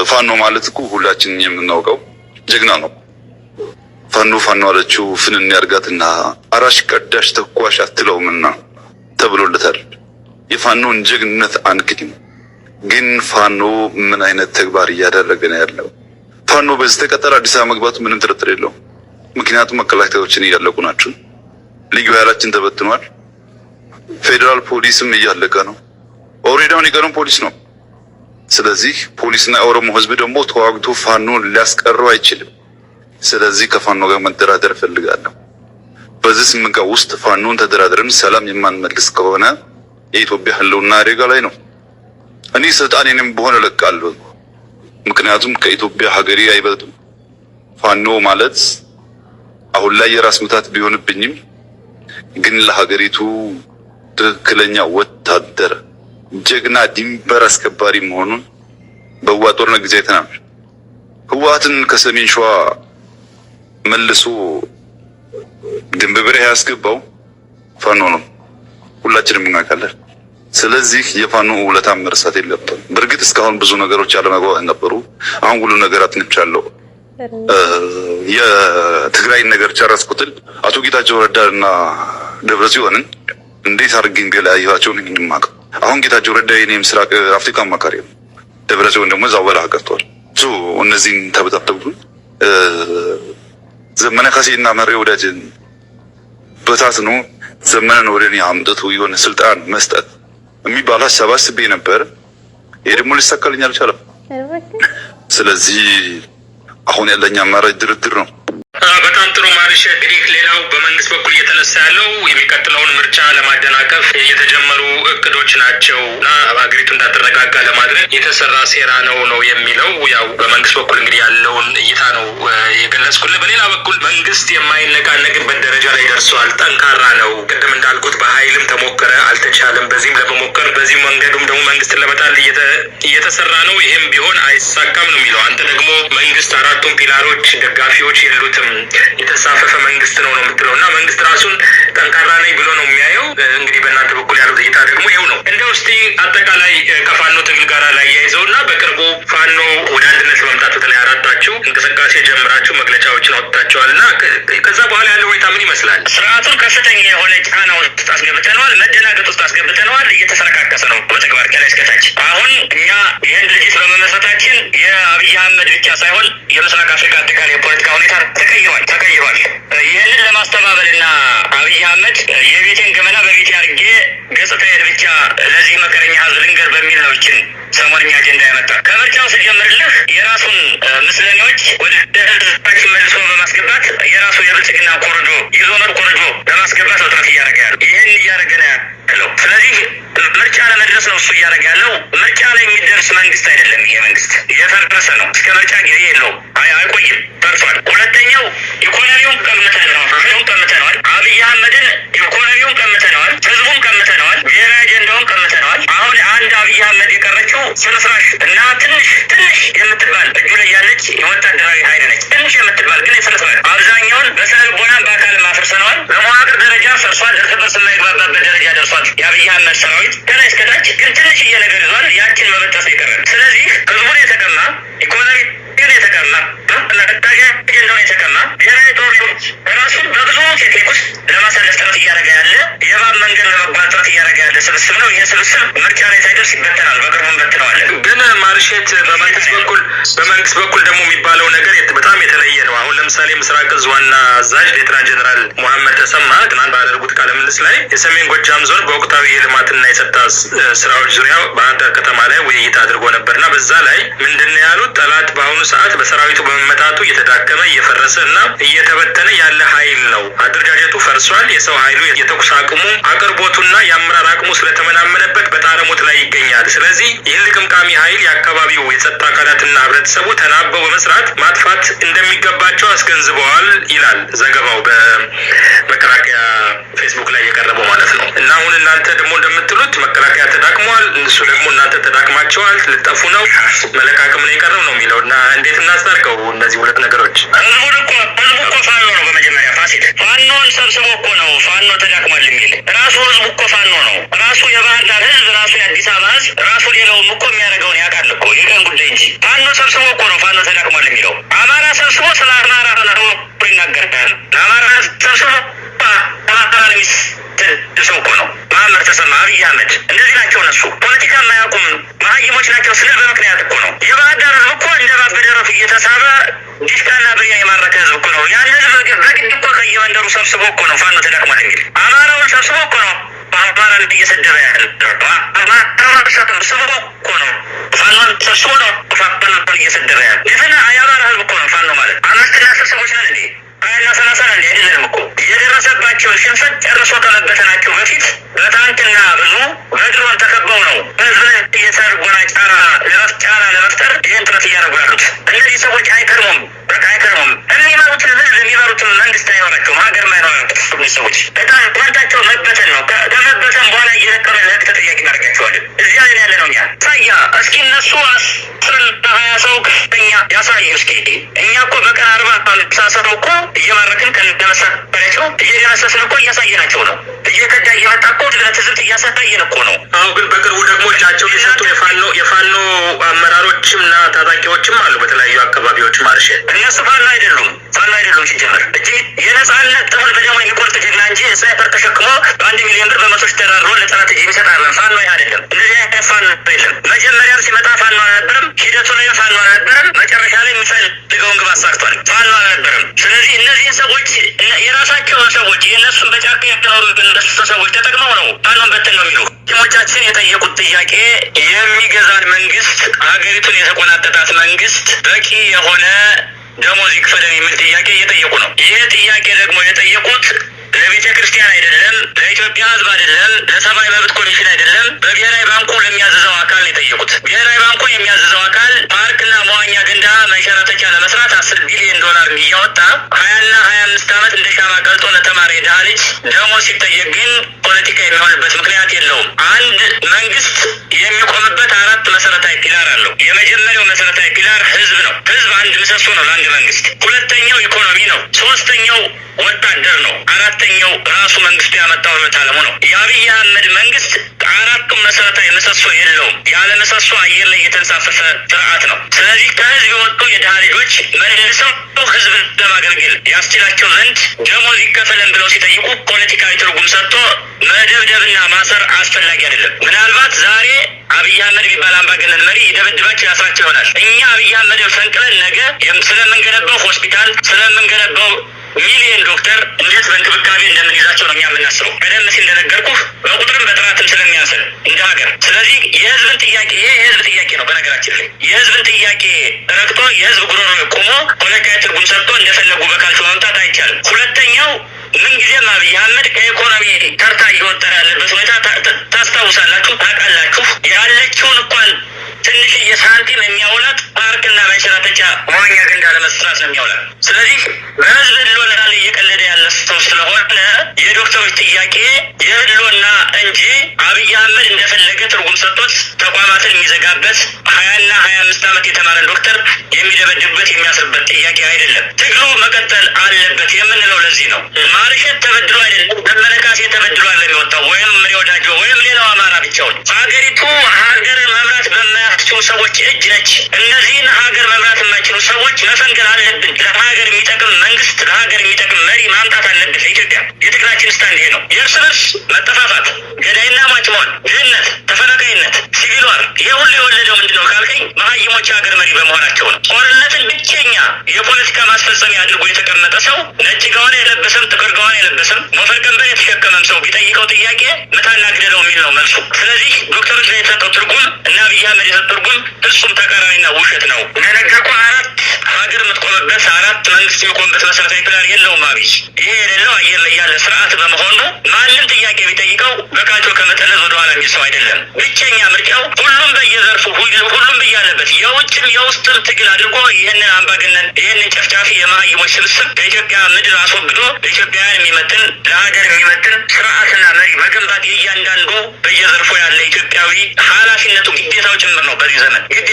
ፋኖ ማለት እኮ ሁላችንም የምናውቀው ጀግና ነው። ፋኖ አለችው ፍንን ያርጋትና አራሽ ቀዳሽ ተኳሽ አትለውምና ተብሎለታል። የፋኖን ጀግንነት አንክድም። ግን ፋኖ ምን አይነት ተግባር እያደረገ ነው ያለው? ፋኖ በዚህ ተቀጠለ አዲስ አበባ መግባቱ ምንም ጥርጥር የለውም። ምክንያቱም መከላከያዎችን እያለቁ ናቸው። ልዩ ኃይላችን ተበትኗል። ፌዴራል ፖሊስም እያለቀ ነው። ኦሬዳውን የቀረው ፖሊስ ነው። ስለዚህ ፖሊስና ኦሮሞ ህዝብ ደግሞ ተዋግቶ ፋኖን ሊያስቀረው አይችልም። ስለዚህ ከፋኖ ጋር መደራደር ፈልጋለሁ። በዚህ ስምንት ቀን ውስጥ ፋኖን ተደራድረን ሰላም የማንመልስ ከሆነ የኢትዮጵያ ህልውና አደጋ ላይ ነው። እኔ ስልጣኔንም በሆነ እለቃለሁ። ምክንያቱም ከኢትዮጵያ ሀገሬ አይበልጥም። ፋኖ ማለት አሁን ላይ የራስ ምታት ቢሆንብኝም ግን ለሀገሪቱ ትክክለኛ ወታደር ጀግና ድንበር አስከባሪ መሆኑን በህዋ ጦርነት ጊዜ አይተናል። ህዋትን ከሰሜን ሸዋ መልሶ ድንብብሬ ያስገባው ፋኖ ነው። ሁላችንም እናውቃለን። ስለዚህ የፋኖ ውለታ መርሳት የለብንም። በእርግጥ እስካሁን ብዙ ነገሮች ያለመግባባት ነበሩ። አሁን ሁሉ ነገር አጥንቻለሁ። የትግራይ ነገር ጨረስኩትን አቶ ጌታቸው ረዳና ደብረጽዮንን እንዴት አድርጌ እንደላያቸው ነው የማውቀው። አሁን ጌታቸው ረዳ የኔ ምስራቅ አፍሪካ አማካሪ ነው። ደብረጽዮን ደግሞ እዛው በረሃ ቀርቷል። እነዚህን ተበታተቡ። ዘመነ ካሴና መሬ ወዳጅን በታትኖ ዘመነን ወደ እኔ አምጥቶ የሆነ ስልጣን መስጠት የሚባል ሀሳብ አስቤ ነበር። ይሄ ደግሞ ሊሳካልኝ አልቻለም። ስለዚህ አሁን ያለኝ አማራጭ ድርድር ነው። በጣም ጥሩ ማርሽ። እንግዲህ ሌላው በመንግስት በኩል እየተነሳ ያለው የሚቀጥለውን ምርጫ ለማደናቀፍ የተጀመሩ እቅዶች ናቸው እና ሀገሪቱ እንዳትረጋጋ ለማድረግ የተሰራ ሴራ ነው የሚለው ያው በመንግስት በኩል እንግዲህ ያለውን እይታ ነው የገለጽኩልህ። በሌላ በኩል መንግስት የማይነቃነቅበት ደረጃ ላይ ደርሷል። ጠንካራ ነው። ቅድም እንዳልኩት በኃይልም ተሞከረ፣ አልተቻለም። በዚህም ለመሞከር በዚህ መንገዱም ደግሞ መንግስትን ለመጣል እየተሰራ ነው። ይህም ቢሆን አይሳካም ነው የሚለው። አንተ ደግሞ መንግስት አራቱም ፒላሮች ደጋፊዎች የሉትም የተሳፈፈ መንግስት ነው የምትለው እና መንግስት ራሱን ጠንካራ ነኝ ብሎ ነው የሚያየው። እንግዲህ በእናንተ በኩል ያለው እይታ ደግሞ ይኸው ነው። እንደው እስቲ አጠቃላይ ከፋኖ ትግል ጋር ላይ ያይዘው እና በቅርቡ ፋኖ ወደ አንድነት ለመምጣት በተለይ አራታችሁ እንቅስቃሴ ጀምራችሁ መግለጫዎችን አወጥታችኋል እና ከዛ በኋላ ያለው ሁኔታ ምን ይመስላል? ስርዓቱን ከፍተኛ የሆነ ጫና ውስጥ አስገብተነዋል፣ መደናገጥ ውስጥ አስገብተነዋል። እየተሰረካከሰ ነው በተግባር ከላይ እስከታች። አሁን እኛ ይህን ድርጅት በመመስረታችን የአብይ አህመድ ብቻ ሳይሆን የምስራቅ አፍሪካ አጠቃላይ የፖለቲካ ሁኔታ ተቀይሯል። ይህንን ለማስተባበልና አብይ አህመድ የቤቴን ገመና በቤቴ አድርጌ ገጽታዬን ብቻ ለዚህ መከረኛ ህዝብ ልንገር በሚል ነው ይችን ሰሞንኛ አጀንዳ ያመጣ። ከምርጫው ስጀምርልህ የራሱን ምስለኔዎች ወደ ህዝባችን መልሶ በማስገባት የራሱ የብልጽግና ኮርዶ የዞመር ኮርዶ ለማስገባት ነው ጥረት እያደረገ ያለው። ይህን እያደረገ ነው ያለው። ስለዚህ ምርጫ ለመድረስ ነው እሱ እያደረገ ያለው። ምርጫ ላይ የሚደርስ መንግስት አይደለም። ይሄ መንግስት የፈረሰ ነው። እስከ ምርጫ ጊዜ የለውም፣ አይቆይም፣ ፈርሷል። ሁለተኛው ኢኮኖሚውን ቀምተነዋል። አብይ አህመድን ኢኮኖሚውን ቀምተነዋል፣ ህዝቡን ቀምተነዋል፣ ብሔራዊ አጀንዳውን ቀምተነዋል። አሁን አንድ አብይ አህመድ የቀረችው ፍርስራሽ እና ትንሽ የምትባል እጁ ላይ ያለች የወታደራዊ ኃይል ነች። ትንሽ የምትባል ግን የፍርስራሽ አብዛኛውን በስነ ልቦና በአካል ማፍርሰነዋል። በመዋቅር ደረጃ ፈርሷል። እርስ በርስ የማይግባባበት ደረጃ ደርሷል። የአብይ አህመድ ሰራዊት ከላይ እስከታች ግን ትንሽዬ ነገር ይዟል። ያችን መበጠስ ይቀራል። ስለዚህ ህዝቡን የተቀማ ኢኮኖሚ የተቀማ አጀንዳውን የተቀማ ብሔራዊ ጦር ራሱን በብዙ ቴክኒክ ውስጥ ለማሳለፍ ጥረት እያደረገ ያለ የባብ መንገድ ለመጓዝ ጥረት እያደረገ ያለ ስብስብ ነው። ይህ ስብስብ ምርጫ ላይ ሳይደርስ ይበተናል። በቅርቡ እንበትነዋለን። ግን ማርሼት በመንግስት በኩል ደግሞ የሚባለው ነገር በጣም የተለየ ነው። አሁን ለምሳሌ ምስራቅ እዝ ዋና አዛዥ ሌተና ጀነራል መሐመድ ተሰማ ትናንት ባደረጉት ቃለ ምልልስ ላይ የሰሜን ጎጃም ዞን በወቅታዊ የልማትና የጸጥታ ስራዎች ዙሪያ ባህር ዳር ከተማ ላይ ውይይት አድርጎ ነበርና በዛ ላይ ምንድን ነው ያሉት? ጠላት በአሁኑ ሰዓት በሰራዊቱ በመመታቱ እየተዳከመ እየፈረሰ እና እየተበተነ ያለ ኃይል ነው። አደረጃጀቱ ፈርሷል። የሰው ኃይሉ የተኩስ አቅሙ አቅርቦቱና የአመራር አቅሙ ስለተመናመነበት በጣረሞት ላይ ይገኛል። ስለዚህ ይህን ልቅምቃሚ ኃይል የአካባቢው የጸጥታ አካላትና ህብረተሰቡ ተናበው በመስራት ማጥፋት እንደሚገባቸው አስገንዝበዋል ይላል ዘገባው በመከላከያ ፌስቡክ ላይ የቀረበው ማለት ነው። እና አሁን እናንተ ደግሞ እንደምትሉት መከላከያ ተዳክሟል፣ እሱ ደግሞ እናንተ ተዳክማቸዋል። ልጠፉ ነው፣ መለቃቀም ነው የቀረው ነው የሚለውና እንዴት እናስታርቀው እነዚህ ሁለት ነገሮች? ህዝቡ እኮ ፋኖ ነው። በመጀመሪያ ፋሲል ፋኖን ሰብስቦ እኮ ነው ፋኖ ተዳክሟል የሚል ራሱ ህዝቡ እኮ ፋኖ ነው። ራሱ የባህር ዳር ህዝብ፣ ራሱ የአዲስ አበባ ህዝብ፣ ራሱ ሌላውም እኮ የሚያደርገውን ያውቃል እኮ የቀን ጉዳይ እንጂ ፋኖ ሰብስቦ እኮ ነው ፋኖ ተዳክሟል የሚለው። አማራ ሰብስቦ ስለ አማራ ይናገራል። አማራ ሰብስቦ ሰው እኮ ነው። መሀመድ ተሰማ፣ አብይ አህመድ እንደዚህ ናቸው እነሱ። ፖለቲካ የማያውቁም መሀይሞች ናቸው ስንል በምክንያት እኮ ነው። የባህር ዳር ህዝብ እኮ እንደ ባፍ በደረቱ እየተሳበ ዲሽቃና ብሬን የማረከ ህዝብ እኮ ነው። ያን ህዝብ በግድ እኮ ከየመንደሩ ሰብስቦ እኮ ነው ፋኖ ተዳክሟል የሚል። አማራውን ሰብስቦ እኮ ነው አማራን እየሰደበ ያለ። አማራውን ሰብስቦ እኮ ነው ፋኖን ሰብስቦ ነው ፋኖን እየሰደበ ያለ። ይህን የአማራ ህዝብ እኮ ነው ፋኖ ማለት። 5 እና 10 ሰዎች ነን እንዴ? 20 እና 30 ነን እንዴ? አይደለንም እኮ። የደረሰባቸው ሽንፈት ጨርሶ ከመበተናቸው በፊት በታንክና ብዙ በድሮን ተከበው ነው ህዝብን እየሰርጎና ጫና ለመፍጠር ይህን ጥረት እያደረጉ ያሉት። እነዚህ ሰዎች አይከርሙም፣ በቃ አይከርሙም። የሚመሩትን ህዝብ የሚመሩትን መንግስት አይኖራቸውም፣ ሀገር ማይኖራቸው ሰዎች ጣንታቸው መበተን ነው። ከመበተን በኋላ እየለቀመ ለህግ ተጠያቂ እናደርጋቸዋለን። እዚያ ላይ ያለ ነው። እኛ ሳያ እስኪ እነሱ 10-20 ሰው ከፍተኛ ያሳዩ እስኪ። እኛ እኮ በቀን 40-50 ሰው እኮ እየማረክን ከነመሳሪያቸው እየደመሰስን እኮ እያሳየናቸው ነው። እየከዳ እየመጣ እኮ ለትዝብት እያሳየን እኮ ነው። አሁ ግን በቅርቡ ደግሞ እጃቸው የሰጡ የፋኖ አመራሮችም እና ታጣቂዎችም አሉ በተለያዩ አካባቢዎች ማርሽ። እነሱ ፋኖ አይደሉም ሲጀመር እጅ የነጻነት ጥፍል በደሞ የሚቆርጥ ጀግና እንጂ ስናይፐር ተሸክሞ በ1 ሚሊዮን ብር በ100 ተራሮ ለጠላት እጅ የሚሰጣለን ፋኖ አይደለም። እንደዚህ አይነት ፋኖ የለም። መጀመሪያም ሲመጣ ፋኖ አልነበረም፣ ሂደቱ ላይ ፋኖ አልነበረም፣ መጨረሻ ላይ የሚፈልገውን ግብ አሳክቷል። ፋኖ አልነበረም። ስለዚህ እነዚህን ሰዎች የራሳቸውን ሰዎች የእነሱን በጫካ የሚኖሩ እነሱ ሰዎች ተጠቅመው ነው ፋኖን በትን ነው የሚሉ። ሞቻችን የጠየቁት ጥያቄ የሚገዛን መንግስት፣ ሀገሪቱን የተቆናጠጣት መንግስት በቂ የሆነ ደሞዝ ይክፈለን የሚል ጥያቄ እየጠየቁ ነው። ይህ ጥያቄ ደግሞ የጠየቁት ለቤተ ክርስቲያን አይደለም፣ ለኢትዮጵያ ሕዝብ አይደለም፣ ለሰብአዊ መብት ኮሚሽን አይደለም፣ በብሔራዊ ባንኩ ለሚያዘዘው አካል ነው የጠየቁት። ብሔራዊ ባንኩ የሚያዘዘው አካል ፓርክና መዋኛ ገንዳ መንሸራተቻ ለመስራት $10 ቢሊዮን እያወጣ 20 እና 25 ዓመት እንደ ሻማ ቀልጦ ለተማረ የድሃ ልጅ ደሞዝ ሲጠየቅ ግን ፖለቲካ የሚሆንበት ምክንያት የለውም። አንድ መንግስት የሚቆምበት 4 መሰረታዊ ፒላር አለው። የመጀመሪያው መሰረታዊ ፒላር ህዝብ ነው። ህዝብ አንድ ምሰሶ ነው ለአንድ መንግስት። ሁለተኛው ኢኮኖሚ ነው። ሶስተኛው ወታደር ነው። አራተኛው ራሱ መንግስቱ ያመጣው ርዕዮተ ዓለሙ ነው። የአብይ አህመድ መንግስት 4ቱም መሰረታዊ ምሰሶ የለውም። ያለ ምሰሶ አየር ላይ የተንሳፈፈ ስርዓት ነው። ስለዚህ ከህዝብ የወጡ የድሃ ልጆች መልሰው ህዝብን ለማገልገል ያስችላቸው ዘንድ ደሞዝ ይከፈለን ብለው ሲጠይቁ ፖለቲካዊ ትርጉም ሰጥቶ መደብደብና ማሰር አስፈላጊ አይደለም። ምናልባት ዛሬ አብይ አህመድ ቢባል አምባገነን መሪ ይደበድባቸው ያስራቸው ይሆናል። እኛ አብይ አህመድን ፈንቅለን ነገ ስለምንገነባው ሆስፒታል ስለምንገነባው ሚሊዮን ዶክተር እንዴት በእንክብካቤ እንደምንይዛቸው ነው እኛ የምናስበው። ቀደም ሲል እንደነገርኩህ በቁጥርም በጥራትም ስለሚያንስል እንደ ሀገር። ስለዚህ የህዝብን ጥያቄ ይሄ የህዝብ ጥያቄ ነው። በነገራችን ላይ የህዝብን ጥያቄ ረግጦ የህዝብ ጉሮሮ ቆሞ ፖለቲካዊ ትርጉም ሰጥቶ እንደፈለጉ በካልቾ መምጣት አይቻልም። ሁለተኛው ምንጊዜም አብይ አህመድ ከኢኮኖሚ ተርታ እየወጣ ያለበት ሁኔታ ታስታውሳላችሁ፣ ታውቃላችሁ። ያለችውን እንኳን ትንሽዬ ሳንቲም የሚያውላት ፓርክና መንሸራተቻ መዋኛ ገንዳ ለመስራት ነው የሚያውላት። ስለዚህ በህዝብ ህልውና ላይ እየቀለደ ያለ ሰው ስለሆነ የዶክተሮች ጥያቄ የህልውና እንጂ አብይ አህመድ እንደፈለገ ትርጉም ሰጥቶት ተቋማትን የሚዘጋበት 20 እና 25 ዓመት የተማረን ዶክተር የሚደበድብበት የሚያስርበት ጥያቄ አይደለም። ትግሉ መቀጠል አለበት የምንለው ለዚህ ነው። ማርሸት ተበድሎ አይደለም፣ ደመነ ካሴ ተበድሎ አለ የሚወጣው ወይም መሪ ወዳጆ ወይም ሌላው አማራ ብቻውን። ሀገሪቱ ሀገርን መምራት በማያስችሉ ሰዎች እጅ ነች። እነዚህን ሀገር መምራት የማይችሉ ሰዎች መፈንገል አለብን። ለሀገር የሚጠቅም መንግስት፣ ለሀገር የሚጠቅም መሪ ማምጣት አለብን። ለኢትዮጵያ የትግላችን ስታንድ ይሄ ነው። የእርስ በርስ መጠፋፋት፣ ገዳይና ሟች መሆን፣ ድህነት፣ ተፈናቃይነት፣ ሲቪል ዋር ይሄ ሁሉ የወለደው ምንድነው ካልከኝ መሀይሞች ሀገር መሪ በመሆናቸው ነው። ጦርነትን ብቸኛ የፖለቲካ ማስፈጸሚያ አድርጎ የተቀመጠ ሰው ነጭ ጋዋን የለበሰም ጥቁር ጋዋን የለበሰም ሞፈር ቀንበር የተሸከመም ሰው ቢጠይቀው ጥያቄ ምታና ግደለው የሚል ነው መልሱ። ስለዚህ ዶክተሮች ላይ የተሰጠው ትርጉም እና አብይ አህመድ የሰጠው ትርጉም ፍጹም ተቃራኒና ውሸት ነው። እንደነገርኩህ 4 ሀገር የምትቆምበት 4 መንግስት የሚቆምበት መሰረታዊ ፒላር የለውም አብይ። ይሄ የሌለው አየር ላይ ያለ ስርዓት በመሆኑ ማንም ጥያቄ ቢጠይቀው በካልቾ ከመጠለዝ ወደኋላ የሚል ሰው አይደለም። ብቸኛ ምርጫው ሁሉም በየዘርፉ ሁሉም በያለበት የውጭም የውስጥም ትግል አድርጎ ይህንን አምባገነን ይህንን ጨፍጫፊ የመሀይሞች ስብስብ ከኢትዮጵያ ምድር አስወግዶ ለኢትዮጵያውያን የሚመጥን ለሀገር የሚመጥን ስርዓትና መሪ መገንባት የእያንዳንዱ በየዘርፉ ያለ ኢትዮጵያዊ ኃላፊነቱ ግዴታው ጭምር ነው በዚህ ዘመን ግድ